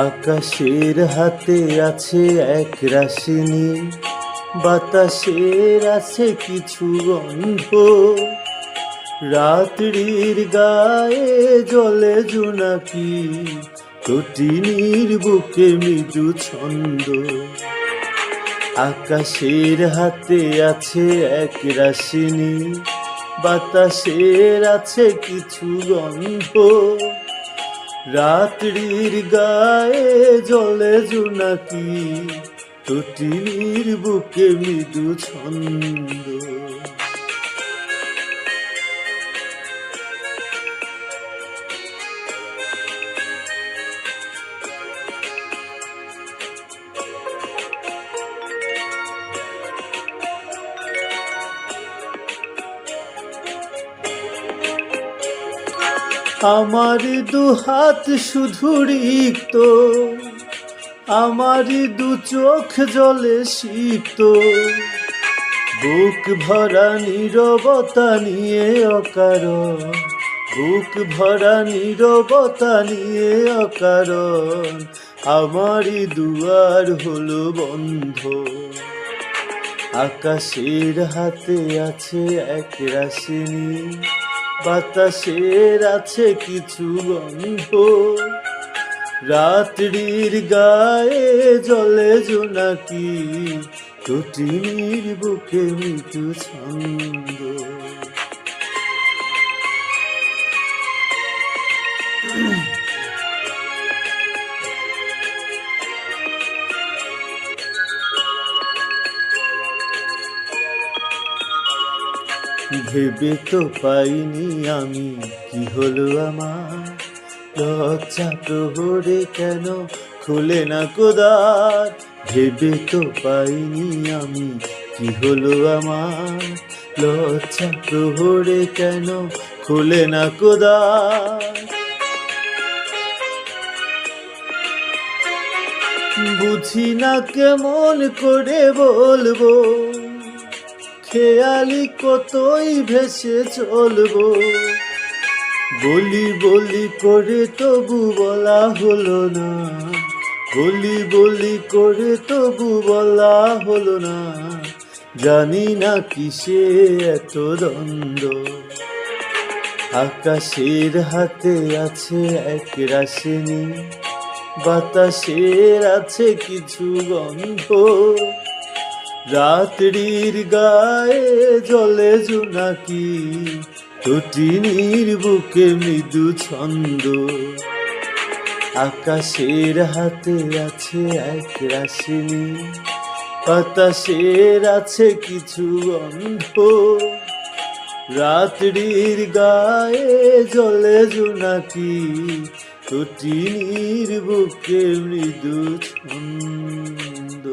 আকাশের হাতে আছে এক রাশিনী, বাতাসের আছে কিছু গন্ধ, রাত্রির গায়ে জলে জোনাকি, তটিনীর বুকে মৃদু ছন্দ। আকাশের হাতে আছে এক রাশিনী, বাতাসের আছে কিছু গন্ধ, রাত্রির গায়ে জলে জোনাকি, তটিনীর বুকে মৃদু ছন্দ। আমার দু হাত শুধু রিক্ত, আমার দু চোখ জলে সিক্ত, বুক ভরা নীরবতা নিয়ে অকারণ, বুক ভরা নীরবতা নিয়ে অকারণ, আমারই দুয়ার হলো বন্ধ। আকাশের হাতে আছে এক রাশিনী, বাতাসের আছে কিছু গন্ধ, রাত্রির গায়ে জলে জোনাকি, তটিনীর বুকে মৃদু ছন্দ। ভেবে তো পাইনি আমি কি হলো আমার, লজ্জা প্রহরে কেন খুলে না কোদার। ভেবে তো পাইনি আমি কি হলো আমার, লজ্জা প্রহরে কেন খুলে না কোদার। বুঝি না কেমন করে বলবো, খেয়ালি কতই ভেসে চলবো, বলি বলি করে তবু বলা হলো না, বলি বলি করে তবু বলা হলো না, জানি না কিসে এত দ্বন্দ্ব। আকাশের হাতে আছে এক রাশিনী, বাতাসের আছে কিছু গন্ধ, রাত্রির গায়ে জলে জোনাকি, তটিনীর বুকে মৃদু ছন্দ। আকাশের হাতে আছে এক রাশিনী, বাতাসের আছে কিছু গন্ধ, রাত্রির গায়ে জলে জোনাকি, তটিনীর বুকে মৃদু ছন্দ।